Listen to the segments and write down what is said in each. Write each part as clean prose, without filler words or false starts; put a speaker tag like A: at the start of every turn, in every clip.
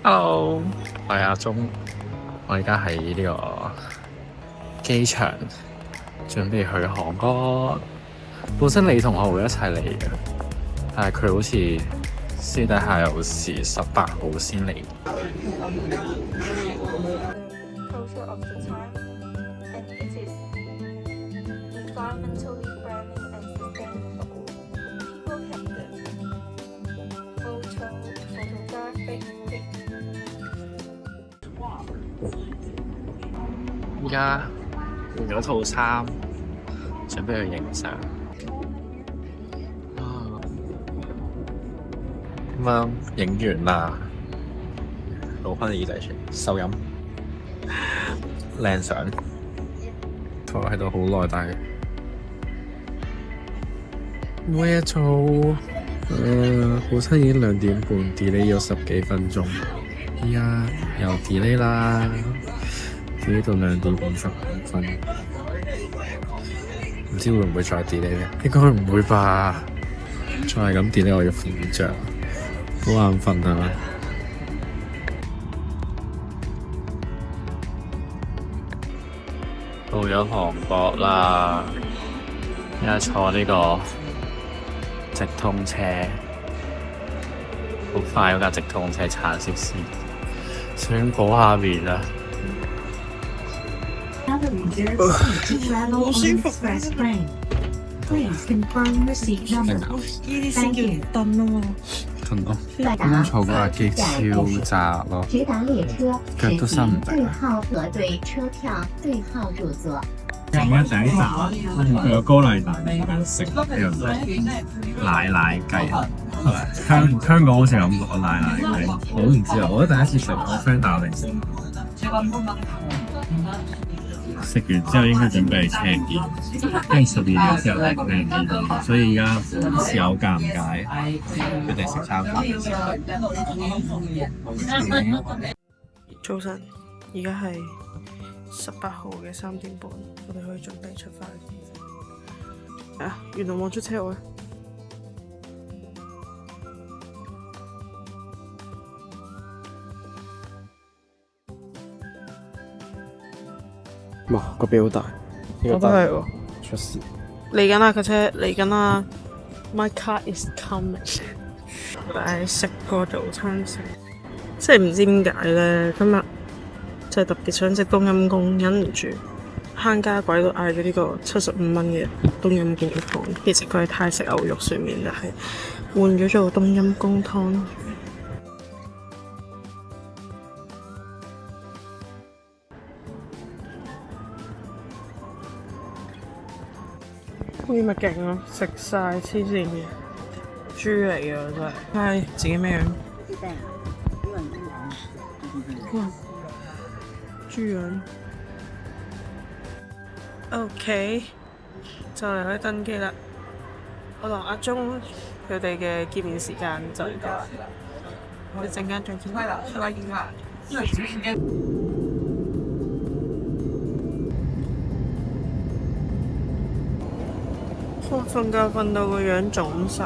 A: Hello，我係阿鐘，我而家喺呢個機場，準備去韓國。本身你同我會一齊嚟嘅，但係佢好似私底下有事18號先嚟。
B: Culture of the time, and it is environmentally friendly and sustainable. People have the photographic pic.
A: 而家換咗套衫，準備去影相。咁樣影完啦，攞翻耳仔出嚟收音，靚相。坐喺度好耐，但係冇嘢做。本身已經2點半 delay 咗10幾分鐘，依家又 delay 啦，delay 到2點55分。唔知會唔會再 delay 咧？應該唔會吧？再係咁 delay，我要瞓着，好眼瞓啊！到咗韓國啦，而家坐呢個直通車，好快嗰架直通車橙色線，想補下面啊！好舒服。呢啲先叫凳啊嘛。凳咯，啱坐嗰架機超窄咯，腳都伸唔直。
C: 而家第一集，佢有高麗蛋食奶雞，香港好似有咁個奶雞，我都唔知啊！我都第一次食，我 friend 帶我嚟食。食完之後應該準備車檢，跟住12點之後咧俾人檢，所以而家有尷尬，佢哋食餐飯。
D: 早晨，而家係18號嘅3點半，我哋可以準備出發。啊，原來望出車位。
A: 哇，個表好大，
D: 我都係喎。
A: 出事。
D: 嚟緊啦架車，嚟緊啦 ！My car is coming。但係食個早餐食，即係唔知點解咧，今日就係特別想食冬陰功，忍唔住慳家鬼都嗌咗呢個75蚊嘅冬陰功湯。其實佢係泰式牛肉上面，但係換咗做冬陰功湯。呢咪勁咯，食晒黐線嘅豬嚟嘅真係，睇下自己咩樣。哇，豬樣。OK，就嚟可以登機啦。我同阿鐘佢哋嘅見面時間就嚟到啦，我哋陣間再見。我瞓覺瞓到個樣腫晒，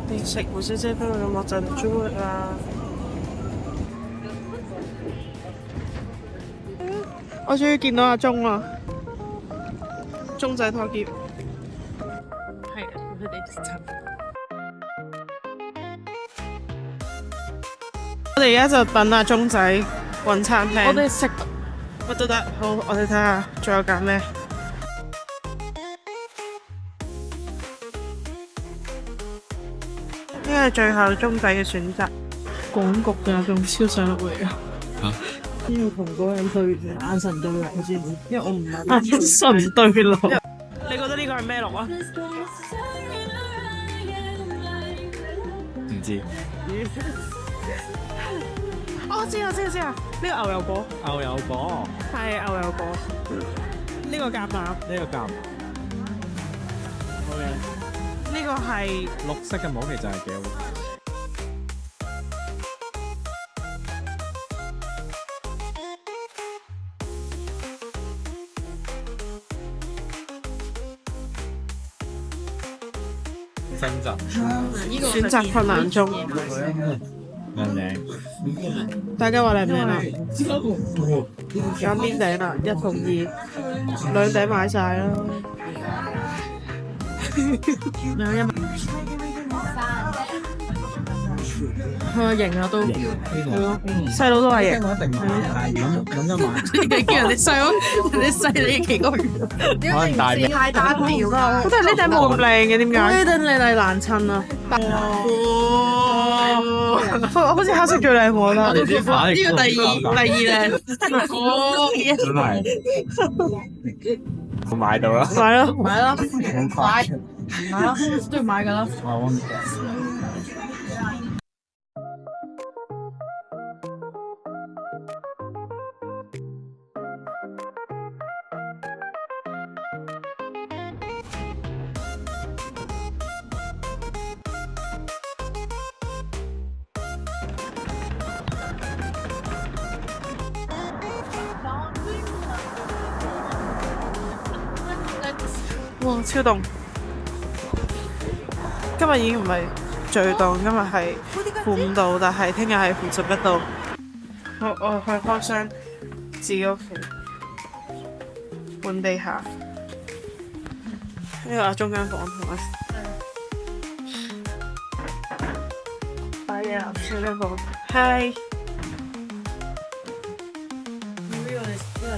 D: 你食胡小姐俾我咁，我鎮住啦。我終於見到阿鐘啦，鐘仔拖劫。係啊，佢哋親。我哋而家就等阿鐘仔揾餐廳。我哋食乜都得，好，我哋睇下仲有揀咩。呢個係最後鐘仔嘅選擇，廣局㗎，仲超上入嚟啊！呢個同嗰個人對眼神對流先，因為我唔係眼神對流。你覺得呢個係咩樂啊？
A: 唔知。
D: 我知啊！呢個牛油果。
C: 牛油果，
D: 係牛油果。呢個橄欖。
C: 呢個橄欖。OK。
D: 呢個係
C: 綠色嘅帽其實係幾好。
A: 深圳。
D: 選擇困難中。
C: 靚。
D: 大家話靚唔靚啊？揀邊頂啊？一同二，兩頂買晒啦。兩一係咪型啊都？係咯，細佬都係型。
C: 一定買，咁一買。
D: 你叫人哋細佬，人哋細你幾個月？
C: 可能大名。
B: 太單調啦。
D: 但係呢頂冇咁靚嘅，點解？呢頂靚麗難襯啊！好似黑色最靚我啦。呢個第二靚。
C: 真係。買到啦。
D: 買咯，
B: 買咯，
C: 快。
B: 買咯，都要買㗎啦。
D: 哇，超凍！今日已經唔係最凍，今日係負5度，但係聽日係負11度。我去開箱自己屋企換地下，呢個中間房同埋擺嘢啦，中間房。Hi，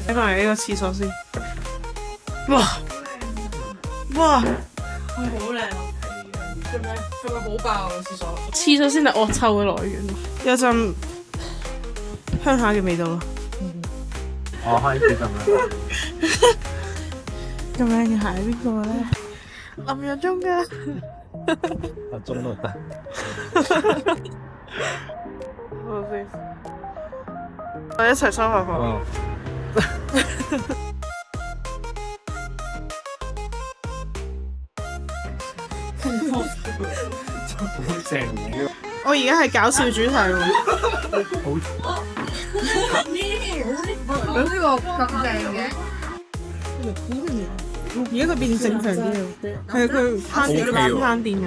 D: 睇翻嚟呢個廁所先。哇！哇！
B: 好靚啊！係咪好爆啊廁所？
D: 廁所先係惡臭嘅來源，有陣鄉下嘅味道咯。
C: 我開始咁樣。
D: 咁靚嘅鞋邊個咧？林若中㗎。
C: 阿鐘都得。
D: 好先，我一齊收下房。
C: 好正嘅。
D: 我而家係搞笑主題喎。
B: 呢個咁正嘅，
D: 而家佢變正常啲啦，係佢慳電攬慳電嘅。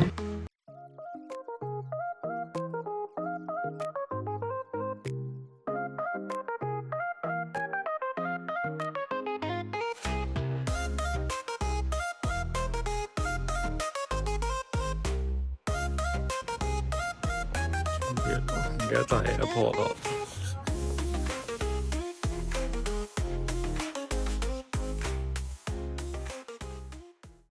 A: 而家就係一樖咯。